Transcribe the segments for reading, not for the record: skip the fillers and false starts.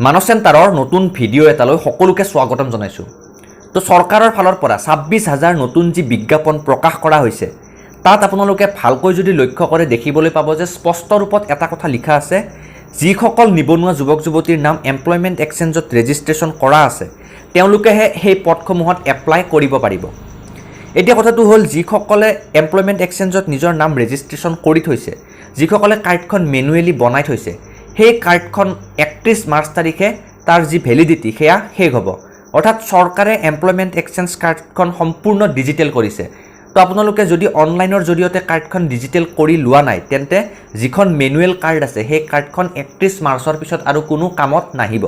মানস চেণ্টাৰৰ নতুন ভিডিঅ' এটালৈ সকলোকে স্বাগতম জনাইছোঁ। তো চৰকাৰৰ ফালৰ পৰা 26,000 নতুন যি বিজ্ঞাপন প্ৰকাশ কৰা হৈছে তাত আপোনালোকে ভালকৈ যদি লক্ষ্য কৰে দেখিবলৈ পাব যে স্পষ্ট ৰূপত এটা কথা লিখা আছে, যিসকল নিবনুৱা যুৱক যুৱতীৰ নাম এমপ্লয়মেণ্ট এক্সচেঞ্জত ৰেজিষ্ট্ৰেশ্যন কৰা আছে তেওঁলোকেহে সেই পদসমূহত এপ্লাই কৰিব পাৰিব। এতিয়া কথাটো হ'ল, যিসকলে এমপ্লয়মেণ্ট এক্সচেঞ্জত নিজৰ নাম ৰেজিষ্ট্ৰেশ্যন কৰি থৈছে, যিসকলে কাৰ্ডখন মেনুৱেলি বনাই থৈছে, সেই কাৰ্ডখন 31 মাৰ্চ তাৰিখে তাৰ যি ভেলিডিটি সেয়া শেষ হ'ব। অৰ্থাৎ চৰকাৰে এমপ্লয়মেণ্ট এক্সচেঞ্জ কাৰ্ডখন সম্পূৰ্ণ ডিজিটেল কৰিছে। তো আপোনালোকে যদি অনলাইনৰ জৰিয়তে কাৰ্ডখন ডিজিটেল কৰি লোৱা নাই তেন্তে যিখন মেনুৱেল কাৰ্ড আছে সেই কাৰ্ডখন 31 মাৰ্চৰ পিছত আৰু কোনো কামত নাহিব।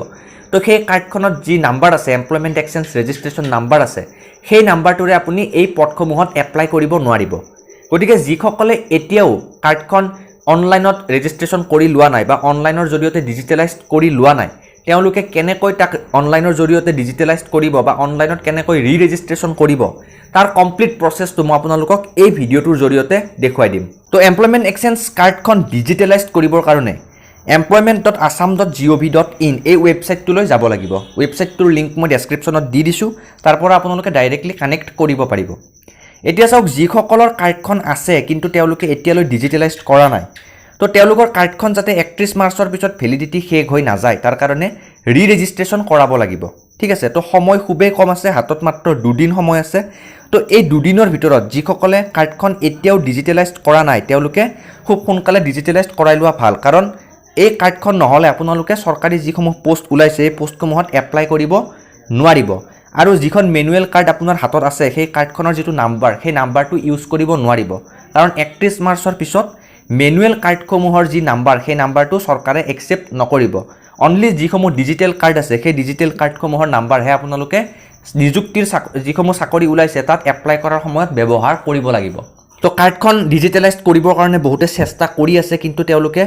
তো সেই কাৰ্ডখনত যি নাম্বাৰ আছে, এমপ্লয়মেণ্ট এক্সচেঞ্জ ৰেজিষ্ট্ৰেশ্যন নাম্বাৰ আছে, সেই নাম্বাৰটোৰে আপুনি এই পদসমূহত এপ্লাই কৰিব নোৱাৰিব। গতিকে যিসকলে এতিয়াও কাৰ্ডখন অনলাইনত ৰেজিষ্ট্ৰেশ্যন কৰি লোৱা নাই বা অনলাইনৰ জৰিয়তে ডিজিটেলাইজ কৰি লোৱা নাই, তেওঁলোকে কেনেকৈ তাক অনলাইনৰ জৰিয়তে ডিজিটেলাইজ কৰিব বা অনলাইনত কেনেকৈ ৰেজিষ্ট্ৰেশ্যন কৰিব তাৰ কমপ্লিট প্ৰচেছটো মই আপোনালোকক এই ভিডিঅ'টোৰ জৰিয়তে দেখুৱাই দিম। তো এমপ্লয়মেণ্ট এক্সচেঞ্জ কাৰ্ডখন ডিজিটেলাইজ কৰিবৰ কাৰণে employment.assam.gov.in এই ৱেবছাইটটোলৈ যাব লাগিব। ৱেবছাইটটোৰ লিংক মই ডেছক্ৰিপশ্যনত দি দিছোঁ, তাৰ পৰা আপোনালোকে ডাইৰেক্টলি কানেক্ট কৰিব পাৰিব। এতিয়া চাওক, যিসকলৰ কাৰ্ডখন আছে কিন্তু তেওঁলোকে এতিয়ালৈ ডিজিটেলাইজ কৰা নাই, তো তেওঁলোকৰ কাৰ্ডখন যাতে 31 মাৰ্চৰ পিছত ভেলিডিটি শেষ হৈ নাযায় তাৰ কাৰণে ৰেজিষ্ট্ৰেশ্যন কৰাব লাগিব। ঠিক আছে, তো সময় খুবেই কম আছে, হাতত মাত্ৰ 2 দিন সময় আছে। তো এই 2 দিনৰ ভিতৰত যিসকলে কাৰ্ডখন এতিয়াও ডিজিটেলাইজ কৰা নাই তেওঁলোকে খুব সোনকালে ডিজিটেলাইজ কৰাই লোৱা ভাল, কাৰণ এই কাৰ্ডখন নহ'লে আপোনালোকে চৰকাৰী যিসমূহ পোষ্ট ওলাইছে এই পোষ্টসমূহত এপ্লাই কৰিব নোৱাৰিব। আৰু যিখন মেনুৱেল কাৰ্ড আপোনাৰ হাতত আছে সেই কাৰ্ডখনৰ যিটো নাম্বাৰ সেই নাম্বাৰটো ইউজ কৰিব নোৱাৰিব, কাৰণ 31 মাৰ্চৰ পিছত মেনুৱেল কাৰ্ডসমূহৰ যি নাম্বাৰ সেই নাম্বাৰটো চৰকাৰে একচেপ্ট নকৰিব। অনলি যিসমূহ ডিজিটেল কাৰ্ড আছে সেই ডিজিটেল কাৰ্ডসমূহৰ নাম্বাৰহে আপোনালোকে নিযুক্তিৰ যিসমূহ চাকৰি ওলাইছে তাত এপ্লাই কৰাৰ সময়ত ব্যৱহাৰ কৰিব লাগিব। তো কাৰ্ডখন ডিজিটেলাইজ কৰিবৰ কাৰণে বহুতে চেষ্টা কৰি আছে কিন্তু তেওঁলোকে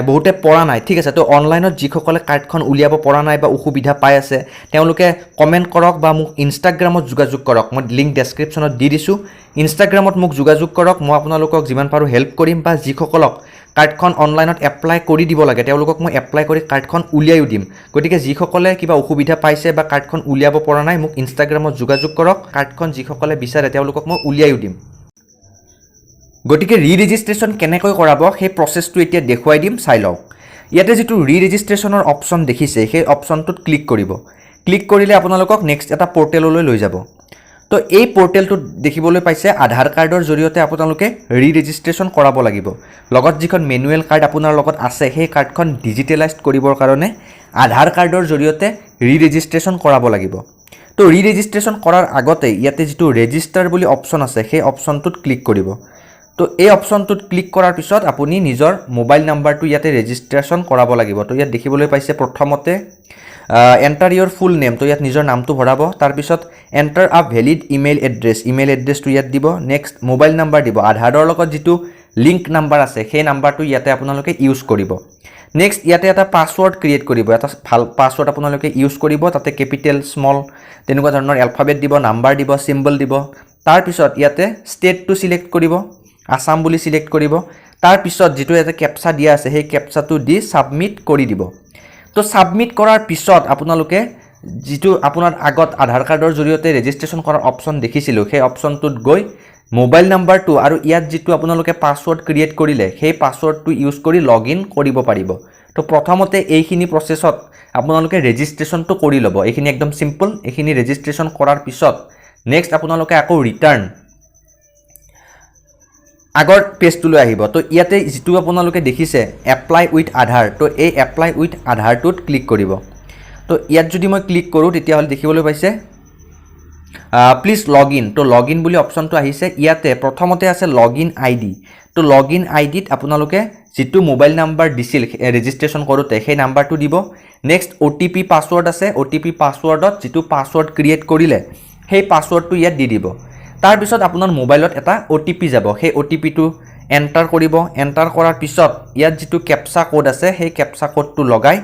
বহুতে পৰা নাই। ঠিক আছে, তো অনলাইনত যিসকলে কাৰ্ডখন উলিয়াব পৰা নাই বা অসুবিধা পাই আছে তেওঁলোকে কমেণ্ট কৰক বা মোক ইনষ্টাগ্ৰামত যোগাযোগ কৰক। মই লিংক ডেছক্ৰিপশ্যনত দি দিছোঁ, ইনষ্টাগ্ৰামত মোক যোগাযোগ কৰক। মই আপোনালোকক যিমান পাৰোঁ হেল্প কৰিম, বা যিসকলক কাৰ্ডখন অনলাইনত এপ্লাই কৰি দিব লাগে তেওঁলোকক মই এপ্লাই কৰি কাৰ্ডখন উলিয়াইও দিম। গতিকে যিসকলে কিবা অসুবিধা পাইছে বা কাৰ্ডখন উলিয়াব পৰা নাই মোক ইনষ্টাগ্ৰামত যোগাযোগ কৰক। কাৰ্ডখন যিসকলে বিচাৰে তেওঁলোকক মই উলিয়াইও দিম। গতিকে ৰেজিষ্ট্ৰেশ্যন কেনেকৈ কৰাব সেই প্ৰচেছটো এতিয়া দেখুৱাই দিম, চাই লওক। ইয়াতে যিটো ৰেজিষ্ট্ৰেশ্যনৰ অপশ্যন দেখিছে সেই অপশ্যনটোত ক্লিক কৰিব। ক্লিক কৰিলে আপোনালোকক নেক্সট এটা পৰ্টেললৈ লৈ যাব। তো এই পৰ্টেলটোত দেখিবলৈ পাইছে আধাৰ কাৰ্ডৰ জৰিয়তে আপোনালোকে ৰেজিষ্ট্ৰেশ্যন কৰাব লাগিব। লগত যিখন মেনুৱেল কাৰ্ড আপোনাৰ লগত আছে সেই কাৰ্ডখন ডিজিটেলাইজ কৰিবৰ কাৰণে আধাৰ কাৰ্ডৰ জৰিয়তে ৰেজিষ্ট্ৰেশ্যন কৰাব লাগিব। তো ৰেজিষ্ট্ৰেশ্যন কৰাৰ আগতে ইয়াতে যিটো ৰেজিষ্টাৰ বুলি অপশ্যন আছে সেই অপশ্যনটোত ক্লিক কৰিব। তো এই অপশ্যনটোত ক্লিক কৰাৰ পিছত আপুনি নিজৰ মোবাইল নাম্বাৰটো ইয়াতে ৰেজিষ্ট্ৰেশ্যন কৰাব লাগিব। তো ইয়াত দেখিবলৈ পাইছে প্ৰথমতে এণ্টাৰ ইয়ৰ ফুল নেম, তো ইয়াত নিজৰ নামটো ভৰাব। তাৰপিছত এণ্টাৰ আ ভেলিড ইমেইল এড্ৰেছটো ইয়াত দিব। নেক্সট মোবাইল নাম্বাৰ দিব, আধাৰৰ লগত যিটো লিংক নাম্বাৰ আছে সেই নাম্বাৰটো ইয়াতে আপোনালোকে ইউজ কৰিব। নেক্সট ইয়াতে এটা পাছৱৰ্ড ক্ৰিয়েট কৰিব, এটা ভাল পাছৱৰ্ড আপোনালোকে ইউজ কৰিব। তাতে কেপিটেল স্মল তেনেকুৱা ধৰণৰ এলফাবেট দিব, নাম্বাৰ দিব, চিম্বল দিব। তাৰপিছত ইয়াতে ষ্টেটটো চিলেক্ট কৰিব, আসাম বুলি চিলেক্ট কৰিব। তাৰপিছত যিটো ইয়াতে কেপচা দিয়া আছে সেই কেপচাটো দি ছাবমিট কৰি দিব। তো ছাবমিট কৰাৰ পিছত আপোনালোকে যিটো আপোনাৰ আগত আধাৰ কাৰ্ডৰ জৰিয়তে ৰেজিষ্ট্ৰেশ্যন কৰাৰ অপশ্যন দেখিছিলোঁ সেই অপশ্যনটোত গৈ মোবাইল নাম্বাৰটো আৰু ইয়াত যিটো আপোনালোকে পাছৱৰ্ড ক্ৰিয়েট কৰিলে সেই পাছৱৰ্ডটো ইউজ কৰি লগ ইন কৰিব পাৰিব। তো প্ৰথমতে এইখিনি প্ৰচেছত আপোনালোকে ৰেজিষ্ট্ৰেশ্যনটো কৰি ল'ব। এইখিনি একদম চিম্পল। এইখিনি ৰেজিষ্ট্ৰেশ্যন কৰাৰ পিছত নেক্সট আপোনালোকে আকৌ ৰিটাৰ্ণ আগৰ পেজটোলৈ আহিব। তো ইয়াতে যিটো আপোনালোকে দেখিছে এপ্লাই উইথ আধাৰ, তো এই এপ্লাই উইথ আধাৰটোত ক্লিক কৰিব। তো ইয়াত যদি মই ক্লিক কৰোঁ তেতিয়াহ'লে দেখিবলৈ পাইছে প্লিজ লগ ইন। তো লগ ইন বুলি অপশ্যনটো আহিছে। ইয়াতে প্ৰথমতে আছে লগ ইন আই ডি। তো লগ ইন আই ডিত আপোনালোকে যিটো মোবাইল নাম্বাৰ দিছিল ৰেজিষ্ট্ৰেশ্যন কৰোঁতে সেই নাম্বাৰটো দিব। নেক্সট OTP পাছৱৰ্ড আছে, OTP পাছৱৰ্ডত যিটো পাছৱৰ্ড ক্ৰিয়েট কৰিলে সেই পাছৱৰ্ডটো ইয়াত দি দিব। তাৰপিছত আপোনাৰ মোবাইলত এটা OTP যাব, সেই OTPটো এণ্টাৰ কৰিব। এণ্টাৰ কৰাৰ পিছত ইয়াত যিটো কেপচা কোড আছে সেই কেপচা কোডটো লগাই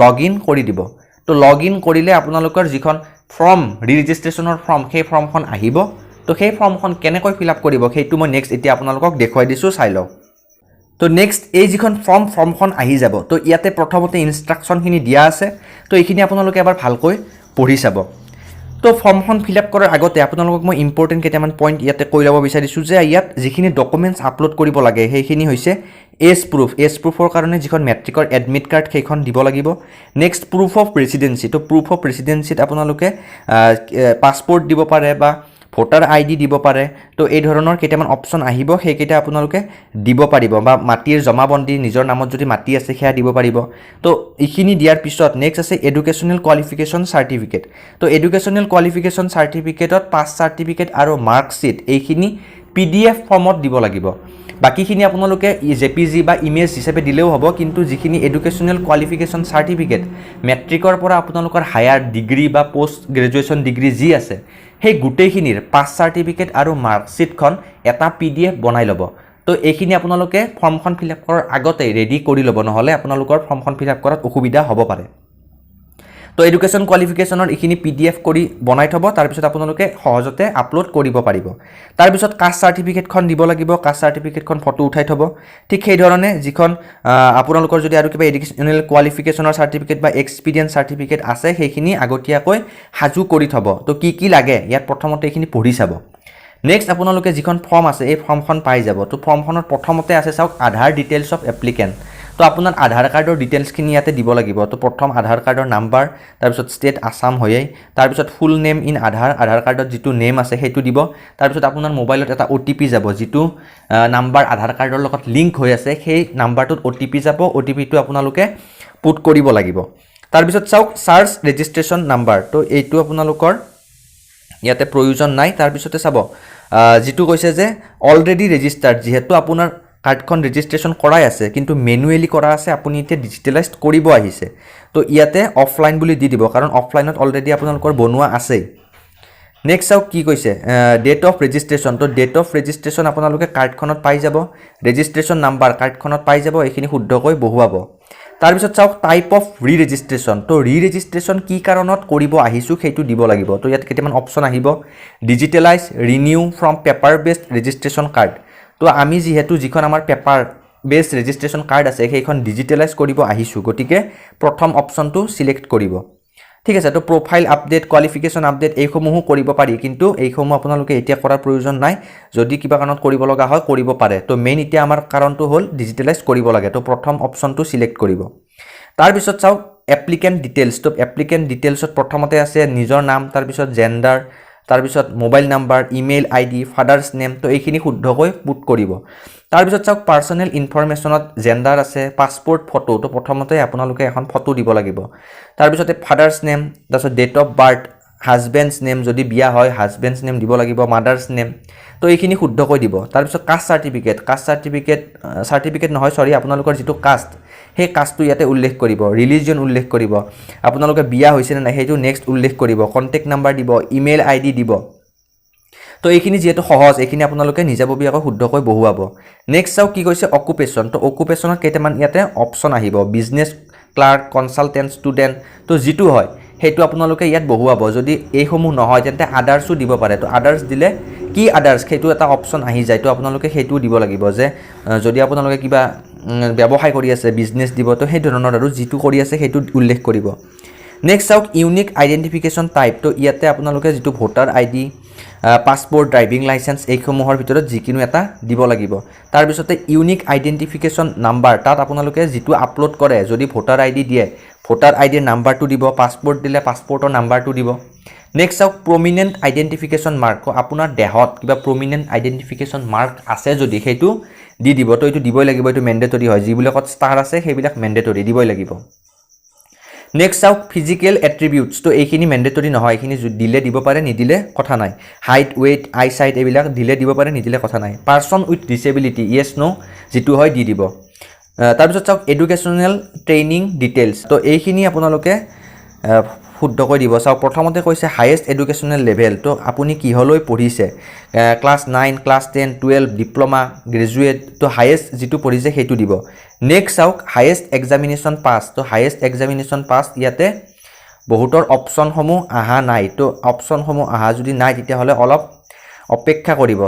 লগ ইন কৰি দিব। তো লগ ইন কৰিলে আপোনালোকৰ যিখন ফৰ্ম ৰেজিষ্ট্ৰেশ্যনৰ ফৰ্ম সেই ফৰ্মখন আহিব। তো সেই ফৰ্মখন কেনেকৈ ফিল আপ কৰিব সেইটো মই নেক্সট এতিয়া আপোনালোকক দেখুৱাই দিছোঁ, চাই লওক। তো নেক্সট এই যিখন ফৰ্মখন আহি যাব তো ইয়াতে প্ৰথমতে ইনষ্ট্ৰাকশ্যনখিনি দিয়া আছে তো এইখিনি আপোনালোকে এবাৰ ভালকৈ পঢ়ি চাব তো ফৰ্মখন ফিল আপ কৰাৰ আগতে আপোনালোকক মই ইম্পৰ্টেণ্ট কেইটামান পইণ্ট ইয়াতে কৈ ল'ব বিচাৰিছোঁ যে ইয়াত যিখিনি ডকুমেণ্টছ আপলোড কৰিব লাগে সেইখিনি হৈছে এজ প্ৰুফৰ কাৰণে যিখন মেট্ৰিকৰ এডমিট কাৰ্ড সেইখন দিব লাগিব নেক্সট প্ৰুফ অফ ৰেচিডেঞ্চি তো প্ৰুফ অফ ৰেচিডেঞ্চিত আপোনালোকে পাছপৰ্ট দিব পাৰে বা ভোটাৰ আইডি দিব পাৰে তো এই ধৰণৰ কেইটামান অপশ্যন আহিব সেইকেইটা আপোনালোকে দিব পাৰিব বা মাটিৰ জমাবন্দী নিজৰ নামত যদি মাটি আছে সেয়া দিব পাৰিব তো এইখিনি দিয়াৰ পিছত নেক্সট আছে এডুকেশ্যনেল কোৱালিফিকেশ্যন চাৰ্টিফিকেট তো এডুকেশ্যনেল কোৱালিফিকেশ্যন চাৰ্টিফিকেটত পাছ চাৰ্টিফিকেট আৰু মাৰ্কশ্বিট এইখিনি PDF ফৰ্মত দিব লাগিব বাকিখিনি আপোনালোকে JPG বা ইমেজ হিচাপে দিলেও হ'ব কিন্তু যিখিনি এডুকেশ্যনেল কোৱালিফিকেশ্যন চাৰ্টিফিকেট মেট্ৰিকৰ পৰা আপোনালোকৰ হায়াৰ ডিগ্ৰী বা পোষ্ট গ্ৰেজুৱেশ্যন ডিগ্ৰী যি আছে সেই গোটেইখিনিৰ পাছ চাৰ্টিফিকেট আৰু মাৰ্কশ্বিটখন এটা PDF বনাই ল'ব তো এইখিনি আপোনালোকে ফৰ্মখন ফিল আপ কৰাৰ আগতে ৰেডি কৰি ল'ব নহ'লে আপোনালোকৰ ফৰ্মখন ফিল আপ কৰাত অসুবিধা হ'ব পাৰে তো এডুকেশ্যন কোৱালিফিকেশ্যনৰ এইখিনি PDF কৰি বনাই থ'ব তাৰপিছত আপোনালোকে সহজতে আপলোড কৰিব পাৰিব তাৰপিছত কাষ্ট চাৰ্টিফিকেটখন দিব লাগিব কাষ্ট চাৰ্টিফিকেটখন ফটো উঠাই থ'ব ঠিক সেই ধৰণে যিখন আপোনালোকৰ যদি আৰু কিবা এডুকেশ্যনেল কোৱালিফিকেশ্যনৰ চাৰ্টিফিকেট বা এক্সপিৰিয়েঞ্চ চাৰ্টিফিকেট আছে সেইখিনি আগতীয়াকৈ সাজু কৰি থ'ব তো কি লাগে ইয়াত প্ৰথমতে এইখিনি পঢ়ি চাব নেক্সট আপোনালোকে যিখন ফৰ্ম আছে এই ফৰ্মখন পাই যাব তো ফৰ্মখনত প্ৰথমতে আছে চাওক আধাৰ ডিটেইলছ অফ এপ্লিকেণ্ট তো আপোনাৰ আধাৰ কাৰ্ডৰ ডিটেইলছখিনি ইয়াতে দিব লাগিব তো প্ৰথম আধাৰ কাৰ্ডৰ নাম্বাৰ তাৰপিছত ষ্টেট আসাম হয়েই তাৰপিছত ফুল নেম ইন আধাৰ কাৰ্ডত যিটো নেম আছে সেইটো দিব তাৰপিছত আপোনাৰ মোবাইলত এটা OTP যাব যিটো নাম্বাৰ আধাৰ কাৰ্ডৰ লগত লিংক হৈ আছে সেই নাম্বাৰটোত OTP যাব OTPটো আপোনালোকে পুট কৰিব লাগিব তাৰপিছত চাওক চাৰ্চ ৰেজিষ্ট্ৰেশ্যন নাম্বাৰ তো এইটো আপোনালোকৰ ইয়াতে প্ৰয়োজন নাই তাৰপিছতে চাব যিটো কৈছে যে অলৰেডি ৰেজিষ্টাৰ্ড যিহেতু আপোনাৰ কাৰ্ডখন ৰেজিষ্ট্ৰেশ্যন কৰাই আছে কিন্তু মেনুৱেলি কৰা আছে আপুনি এতিয়া ডিজিটেলাইজড কৰিব আহিছে তো ইয়াতে অফলাইন বুলি দি দিব কাৰণ অফলাইনত অলৰেডি আপোনালোকৰ বনোৱা আছেই নেক্সট চাওক কি কৈছে ডেট অফ ৰেজিষ্ট্ৰেশ্যন তো ডেট অফ ৰেজিষ্ট্ৰেশ্যন আপোনালোকে কাৰ্ডখনত পাই যাব ৰেজিষ্ট্ৰেশ্যন নাম্বাৰ কাৰ্ডখনত পাই যাব এইখিনি শুদ্ধকৈ বহুৱাব তাৰপিছত চাওক টাইপ অফ ৰেজিষ্ট্ৰেশ্যন তো ৰেজিষ্ট্ৰেশ্যন কি কাৰণত কৰিব আহিছোঁ সেইটো দিব লাগিব তো ইয়াত কেইটামান অপশ্যন আহিব digitalise renew from paper based registration card তো আমি যিহেতু যিখন আমাৰ পেপাৰ বেছ ৰেজিষ্ট্ৰেশ্যন কাৰ্ড আছে সেইখন ডিজিটেলাইজ কৰিব আহিছোঁ গতিকে প্ৰথম অপশ্যনটো সিলেক্ট কৰিব ঠিক আছে তো প্ৰফাইল আপডেট কোৱালিফিকেশ্যন আপডেট এইসমূহো কৰিব পাৰি কিন্তু এইসমূহ আপোনালোকে এতিয়া কৰাৰ প্ৰয়োজন নাই যদি কিবা কাৰণত কৰিব লগা হয় কৰিব পাৰে তো মেইন এতিয়া আমাৰ কাৰণটো হ'ল ডিজিটেলাইজ কৰিব লাগে তো প্ৰথম অপশ্যনটো সিলেক্ট কৰিব তাৰপিছত চাওক এপ্লিকেণ্ট ডিটেইলছ তো এপ্লিকেণ্ট ডিটেইলছত প্ৰথমতে আছে নিজৰ নাম তাৰপিছত জেণ্ডাৰ তাৰপিছত mobile number email ID father's name তো এইখিনি শুদ্ধকৈ পুট কৰিব তাৰপিছত চাওক পাৰ্চনেল ইনফৰমেশ্যনত জেণ্ডাৰ আছে পাছপৰ্ট ফটো তো প্ৰথমতে আপোনালোকে এখন ফটো দিব লাগিব তাৰপিছতে ফাদাৰ্ছ নেম তাৰপিছত ডেট অফ বাৰ্থ হাজবেণ্ডছ নেম যদি বিয়া হয় হাজবেণ্ডছ নেম দিব লাগিব মাদাৰ্ছ নেম তো এইখিনি শুদ্ধকৈ দিব তাৰপিছত কাষ্ট চাৰ্টিফিকেট নহয় সৰি আপোনালোকৰ যিটো কাষ্ট সেই কাষ্টটো ইয়াতে উল্লেখ কৰিব ৰিলিজিয়ন উল্লেখ কৰিব আপোনালোকে বিয়া হৈছে নে নাই সেইটো নেক্সট উল্লেখ কৰিব কণ্টেক্ট নাম্বাৰ দিব ইমেইল ID দিব তো এইখিনি যেহেতু সহজ এইখিনি আপোনালোকে নিজাববীয়াকৈ শুদ্ধকৈ বহুৱাব নেক্সট চাওক কি কৈছে অকুপেশ্যন তো অকুপেশ্যনত কেইটামান ইয়াতে অপশ্যন আহিব বিজনেছ ক্লাৰ্ক কনচালটেণ্ট ষ্টুডেণ্ট তো যিটো হয় সেইটো আপোনালোকে ইয়াত বহুৱাব যদি এইসমূহ নহয় তেন্তে আদাৰ্ছো দিব পাৰে তো আদাৰ্ছ দিলে কি আদাৰ্ছ সেইটো এটা অপশ্যন আহি যায় তো আপোনালোকে সেইটোও দিব লাগিব যে যদি আপোনালোকে কিবা ব্যৱসায় কৰি আছে বিজনেছ দিব তো সেই ধৰণৰ আৰু যিটো কৰি আছে সেইটো উল্লেখ কৰিব নেক্সট চাওক ইউনিক আইডেণ্টিফিকেশ্যন টাইপ তো ইয়াতে আপোনালোকে যিটো voter ID passport driving licence এইসমূহৰ ভিতৰত যিকোনো এটা দিব লাগিব তাৰপিছতে ইউনিক আইডেণ্টিফিকেশ্যন নাম্বাৰ তাত আপোনালোকে যিটো আপলোড কৰে যদি ভোটাৰ ID দিয়ে ভোটাৰ IDৰ নাম্বাৰটো দিব পাছপৰ্ট দিলে পাছপৰ্টৰ নাম্বাৰটো দিব নেক্সট চাওক প্ৰমিনেণ্ট আইডেণ্টিফিকেশ্যন মাৰ্ক আপোনাৰ দেহত কিবা প্ৰমিনেণ্ট আইডেণ্টিফিকেশ্যন মাৰ্ক আছে যদি সেইটো দি দিব তো এইটো দিবই লাগিব এইটো মেণ্ডেটৰী হয় যিবিলাকত ষ্টাৰ আছে সেইবিলাক মেণ্ডেটৰী দিবই লাগিব নেক্সট চাওক ফিজিকেল এট্ৰিবিউটছ তো এইখিনি মেণ্ডেটৰী নহয় এইখিনি দিলে দিব পাৰে নিদিলে কথা নাই হাইট ৱেইট আই চাইট এইবিলাক দিলে দিব পাৰে নিদিলে কথা নাই পাৰ্চন উইথ ডিচেবিলিটি য়েছ নো যিটো হয় দি দিব তাৰপিছত চাওক এডুকেশ্যনেল ট্ৰেইনিং ডিটেইলছ তো এইখিনি আপোনালোকে শুদ্ধকৈ দিব চাওক প্ৰথমতে কৈছে হাইয়েষ্ট এডুকেশ্যনেল লেভেল তো আপুনি কিহলৈ পঢ়িছে ক্লাছ 9 ক্লাছ 10 12 ডিপ্ল'মা গ্ৰেজুৱেট তো হাইয়েষ্ট যিটো পঢ়িছে সেইটো দিব নেক্সট চাওক হাইয়েষ্ট এক্সামিনেশ্যন পাছ তো হাইয়েষ্ট এক্সামিনেশ্যন পাছ ইয়াতে বহুতৰ অপশ্যনসমূহ অহা নাই তো অপশ্যনসমূহ অহা যদি নাই তেতিয়াহ'লে অলপ অপেক্ষা কৰিব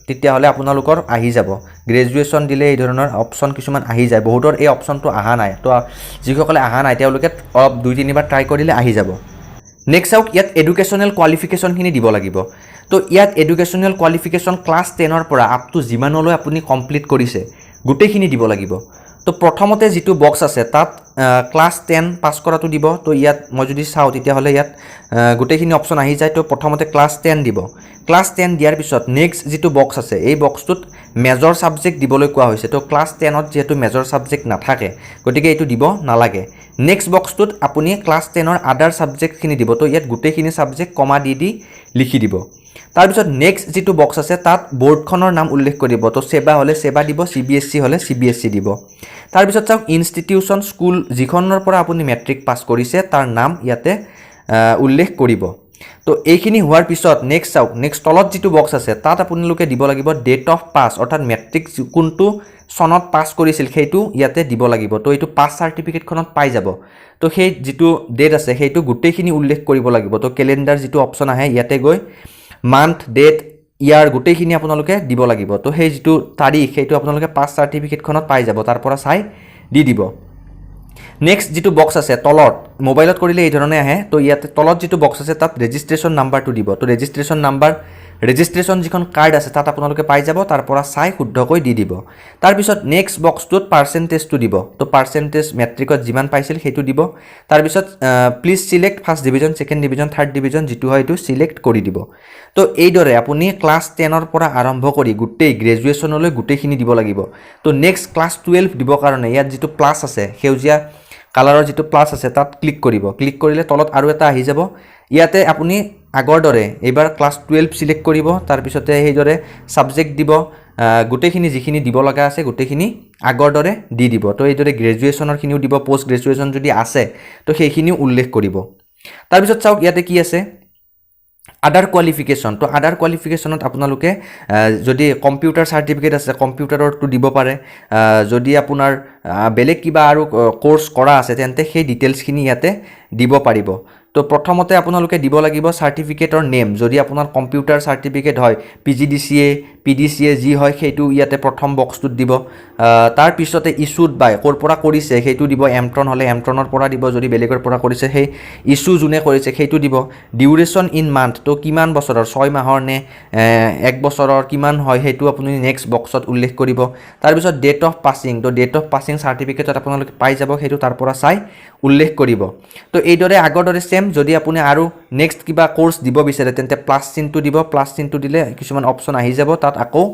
তেতিয়াহ'লে আপোনালোকৰ আহি যাব গ্ৰেজুৱেশ্যন দিলে এই ধৰণৰ অপশ্যন কিছুমান আহি যায় বহুতৰ এই অপশ্যনটো অহা নাই তো যিসকলে অহা নাই তেওঁলোকে অলপ 2-3 বাৰ ট্ৰাই কৰিলে আহি যাব নেক্সট চাওক ইয়াত এডুকেশ্যনেল কোৱালিফিকেশ্যনখিনি দিব লাগিব তো ইয়াত এডুকেশ্যনেল কোৱালিফিকেশ্যন ক্লাছ 10ৰ পৰা আপ টু যিমানলৈ আপুনি কমপ্লিট কৰিছে গোটেইখিনি দিব লাগিব তো প্ৰথমতে যিটো বক্স আছে তাত ক্লাছ 10 পাছ কৰাটো দিব তো ইয়াত মই যদি চাওঁ তেতিয়াহ'লে ইয়াত গোটেইখিনি অপশ্যন আহি যায় তো প্ৰথমতে ক্লাছ 10 দিব ক্লাছ 10 দিয়াৰ পিছত নেক্সট যিটো বক্স আছে এই বক্সটোত মেজৰ ছাবজেক্ট দিবলৈ কোৱা হৈছে তো ক্লাছ 10ত যেহেতু মেজৰ ছাবজেক্ট নাথাকে গতিকে এইটো দিব নালাগে নেক্সট বক্সটোত আপুনি ক্লাছ 10ৰ আদাৰ ছাবজেক্টখিনি দিব তো ইয়াত গোটেইখিনি ছাবজেক্ট কমা দি লিখি দিব তাৰপিছত নেক্সট যিটো বক্স আছে তাত বৰ্ডখনৰ নাম উল্লেখ কৰিব তো সেবা হ'লে সেবা দিব CBSE হ'লে CBSE দিব তাৰপিছত চাওক ইনষ্টিটিউচন স্কুল যিখনৰ পৰা আপুনি মেট্ৰিক পাছ কৰিছে তাৰ নাম ইয়াতে উল্লেখ কৰিব তো এইখিনি হোৱাৰ পিছত নেক্সট চাওক নেক্সট তলত যিটো বক্স আছে তাত আপোনালোকে দিব লাগিব ডেট অফ পাছ অৰ্থাৎ মেট্ৰিক কোনটো সনত পাছ কৰিছিল সেইটো ইয়াতে দিব লাগিব তো এইটো পাছ সাৰ্টিফিকেটখনত পাই যাব তো সেই যিটো ডেট আছে সেইটো গোটেইখিনি উল্লেখ কৰিব লাগিব তো ক্যালেন্ডাৰ যিটো অপশ্যন আহে ইয়াতে গৈ মান্থ ডেট ইয়াৰ গোটেইখিনি আপোনালোকে দিব লাগিব তো সেই যিটো তাৰিখ সেইটো আপোনালোকে পাছ সাৰ্টিফিকেটখনত পাই যাব তাৰ পৰা চাই দি দিব নেক্সট যিটো বক্স আছে তলত মোবাইলত কৰিলে এই ধৰণে আহে তো ইয়াতে তলত যিটো বক্স আছে তাত ৰেজিষ্ট্ৰেচন নাম্বাৰটো দিব তো ৰেজিষ্ট্ৰেচন নাম্বাৰ ৰেজিষ্ট্ৰেচন যিখন কাৰ্ড আছে তাত আপোনালোকে পাই যাব তাৰ পৰা চাই শুদ্ধকৈ দি দিব তাৰ পিছত নেক্সট বক্সটোত পাৰ্চেন্টেজটো দিব তো পাৰ্চেন্টেজ মেট্ৰিকত যিমান পাইছিল সেইটো দিব তাৰ পিছত please select first division second division third division যিটো হয় এইটো সিলেক্ট কৰি দিব তো এইদৰে আপুনি ক্লাছ 10ৰ পৰা আৰম্ভ কৰি গোটেই গ্ৰেজুৱেশ্যনলৈ গোটেইখিনি দিব লাগিব তো নেক্সট ক্লাছ 12 দিব কাৰণে ইয়াত যিটো প্লাস আছে সেউজীয়া কালাৰৰ যিটো প্লাস আছে তাত ক্লিক কৰিব ক্লিক কৰিলে তলত আৰু এটা আহি যাব ইয়াতে আপুনি আগৰ দৰে এবাৰ ক্লাছ 12 সিলেক্ট কৰিব তাৰ পিছতে সেইদৰে সাবজেক্ট দিব গোটেইখিনি যিখিনি দিব লগা আছে গোটেইখিনি আগৰ দৰে দি দিব তো এইদৰে গ্ৰেজুৱেশ্যনৰ খিনিও দিব পোষ্ট গ্ৰেজুৱেশ্যন যদি আছে তো সেইখিনিও উল্লেখ কৰিব তাৰ পিছত চাওক ইয়াতে কি আছে আদাৰ কোৱালিফিকেশ্যন তো আদাৰ কোৱালিফিকেশ্যনত আপোনালোকে যদি কম্পিউটাৰ সাৰ্টিফিকেট আছে কম্পিউটাৰৰটো দিব পাৰে যদি আপোনাৰ বেলেগ কিবা আৰু কোৰ্স কৰা আছে তেন্তে সেই ডিটেইলছখিনি ইয়াতে দিব পাৰিব তো প্ৰথমতে আপোনালোকে দিব লাগিব সাৰ্টিফিকেটৰ নেম যদি আপোনাৰ কম্পিউটাৰ সাৰ্টিফিকেট হয় PGDCA PDCA যি হয় সেইটো ইয়াতে প্ৰথম বক্সটোত দিব তাৰ পিছতে ইস্যুড বাই কোৰ পৰা কৰিছে সেইটো দিব এমট্ৰন হলে এমট্ৰনৰ পৰা দিব যদি বেলেগৰ পৰা কৰিছে সেই ইস্যু যোনে কৰিছে সেইটো দিব ডিউৰেশ্যন ইন মান্থ তো কিমান বছৰৰ 6 মাহৰ নে 1 বছৰৰ কিমান হয় সেইটো আপুনি নেক্সট বক্সত উল্লেখ কৰিব তাৰ পিছত ডেট অফ পাছিং তো ডেট অফ পাছিং সাৰ্টিফিকেটত আপোনালোকে পাই যাব সেইটো তাৰ পৰা চাই উল্লেখ কৰিব তো এইদৰে আগৰ দৰে সেম যদি আপুনি আৰু নেক্সট কিবা কোৰ্স দিব বিচাৰে তেন্তে প্লাস চিনটো দিব প্লাস চিনটো দিলে কিছুমান অপচন আহি যাব তাত আকৌ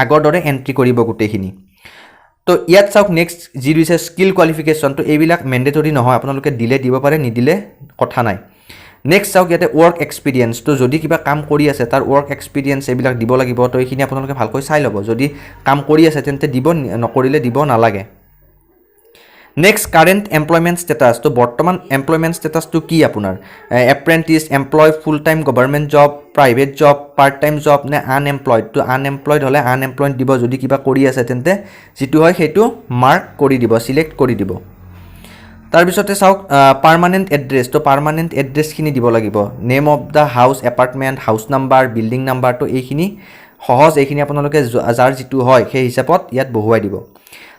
আগৰ দৰে এন্ট্ৰি কৰিব গোটেইখিনি তো ইয়াত চাওক নেক্সট যি দিছে স্কিল কোৱালিফিকেশ্যন তো এইবিলাক মেন্ডেটৰি নহয় আপোনালোকে দিলে দিব পাৰে নিদিলে কথা নাই নেক্সট চাওক ইয়াতে ওয়াৰ্ক এক্সপিৰিয়েন্স তো যদি কিবা কাম কৰি আছে তাৰ ওয়াৰ্ক এক্সপিৰিয়েন্স এইবিলাক দিব লাগিব তো এইখিনি আপোনালোকে ভালকৈ চাই ল'ব যদি কাম কৰি আছে তেন্তে দিব নকৰিলে দিব নালাগে নেক্সট কারেন্ট এমপ্লয়মেন্ট স্ট্যাটাস তো বর্তমান এমপ্লয়মেন্ট স্ট্যাটাস তো কি আপনার apprentice employ full time government job private job part time job নে আনএমপ্লয়েড তো আনএমপ্লয়েড হলে আনএমপ্লয়েড দিব যদি কিবা কৰি আছে তেন্তে যেটো হয় সেইটো মাৰ্ক কৰি দিব সিলেক্ট কৰি দিব তাৰ পিছতে চাওক পাৰ্মানেন্ট এড্ৰেছ তো পাৰ্মানেন্ট এড্ৰেছখিনি দিব লাগিব name of the house apartment house number building number তো এইখিনি সহজ এইখিনি আপোনালোকে যাৰ যেটো হয় সেই হিচাপত ইয়াত বহুৱাই দিব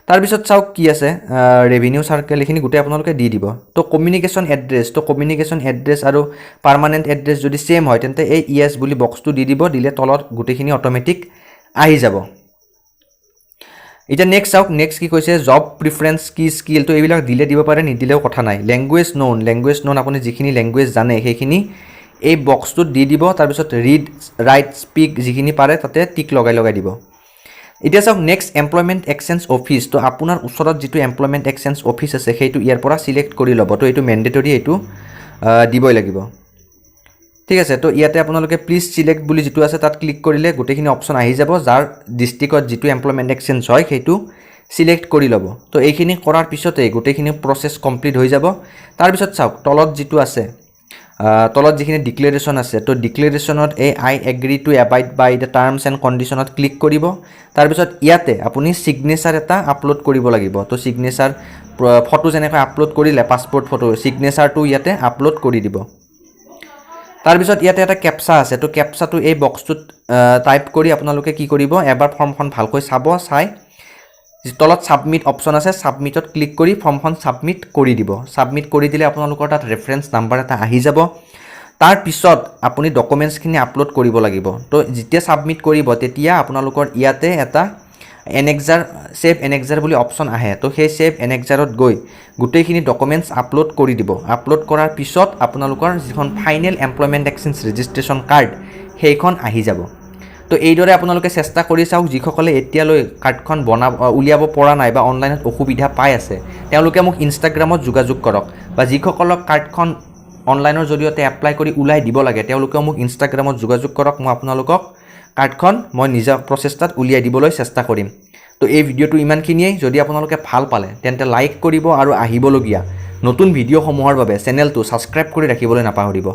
তাৰ পিছত চাওক কি আছে ৰেভিনিউ সাৰ্কেল এখিনি গুটে আপোনালোকে দি দিব তো কমিউনিকেশ্যন এড্ৰেছ তো কমিউনিকেশ্যন এড্ৰেছ আৰু পাৰ্মানেন্ট এড্ৰেছ যদি সেম হয় তেন্তে এই ইয়েস বুলি বক্সটো দি দিব দিলে তলত গুটেখিনি অটোমেটিক আহি যাব এটা নেক্সট চাওক নেক্সট কি কৈছে জব প্ৰিফাৰেন্স কি স্কিল তো এইবিলাক দিলে দিব পাৰে নিদিলেও কথা নাই ল্যাঙ্গুৱেজ নোন আপুনি যিখিনি ল্যাঙ্গুৱেজ জানে সেইখিনি এই বক্সটোত দি দিব তাৰ পিছত ৰিড ৰাইট স্পিক যিখিনি পাৰে তাতে টিক লগাই দিব এতিয়া চাওক নেক্সট এমপ্লয়মেন্ট এক্সচেঞ্জ অফিস তো আপোনাৰ ওচৰত যেটো এমপ্লয়মেন্ট এক্সচেঞ্জ অফিস আছে সেইটো ইয়াৰ পৰা সিলেক্ট কৰি ল'ব তো এইটো মেন্ডেটৰি এইটো দিবই লাগিব ঠিক আছে তো ইয়াতে আপোনালোকে প্লিজ সিলেক্ট বুলি যেটো আছে তাত ক্লিক কৰিলে গোটেখিনি অপচন আহি যাব যাৰ ডিস্ট্ৰিক্টত যেটো এমপ্লয়মেন্ট এক্সচেঞ্জ হয় সেইটো সিলেক্ট কৰি ল'ব তো এইখিনি কৰাৰ পিছতে গোটেখিনি প্ৰসেস কমপ্লিট হৈ যাব তাৰ পিছত চাওক তলত যেটো আছে তলত যিখিনি ডিক্লেৰেশ্যন আছে তো ডিক্লেৰেশ্যনত এই I agree to abide by the terms and কণ্ডিশ্যনত ক্লিক কৰিব তাৰ পিছত ইয়াতে আপুনি সিগনেচাৰ এটা আপলোড কৰিব লাগিব তো সিগনেচাৰ ফটো যেনেকৈ আপলোড কৰিলে পাছপোৰ্ট ফটো সিগনেচাৰটো ইয়াতে আপলোড কৰি দিব তাৰপিছত ইয়াতে এটা কেপচা আছে, তো কেপচাটো এই বক্সটোত টাইপ কৰি আপোনালোকে কি কৰিব, এবাৰ ফৰ্মখন ভালকৈ চাব, চাই তলত ছাবমিট অপশ্যন আছে, ছাবমিটত ক্লিক কৰি ফৰ্মখন ছাবমিট কৰি দিব। ছাবমিট কৰি দিলে আপোনালোকৰ তাত ৰেফাৰেঞ্চ নাম্বাৰ এটা আহি যাব। তাৰপিছত আপুনি ডকুমেণ্টছখিনি আপলোড কৰিব লাগিব। তো যেতিয়া ছাবমিট কৰিব তেতিয়া আপোনালোকৰ ইয়াতে এটা এনেক্সাৰ ছেভ এনেক্সাৰ বুলি অপশ্যন আহে। তো সেই ছেভ এনেক্সাৰত গৈ গোটেইখিনি ডকুমেণ্টছ আপলোড কৰি দিব। আপলোড কৰাৰ পিছত আপোনালোকৰ যিখন final employment exchange registration card সেইখন আহি যাব। তো এইদৰে আপোনালোকে চেষ্টা কৰি চাওক। যিসকলে এতিয়ালৈ কাৰ্ডখন উলিয়াব পৰা নাই বা অনলাইনত অসুবিধা পাই আছে তেওঁলোকে মোক ইনষ্টাগ্ৰামত যোগাযোগ কৰক, বা যিসকলক কাৰ্ডখন অনলাইনৰ জৰিয়তে এপ্লাই কৰি ওলাই দিব লাগে তেওঁলোকেও মোক ইনষ্টাগ্ৰামত যোগাযোগ কৰক। মই আপোনালোকক কাৰ্ডখন মই নিজা প্ৰচেষ্টাত উলিয়াই দিবলৈ চেষ্টা কৰিম। তো এই ভিডিঅ'টো ইমানখিনিয়েই। যদি আপোনালোকে ভাল পালে তেন্তে লাইক কৰিব আৰু আহিবলগীয়া নতুন ভিডিঅ'সমূহৰ বাবে চেনেলটো ছাবস্ক্ৰাইব কৰি ৰাখিবলৈ নাপাহৰিব।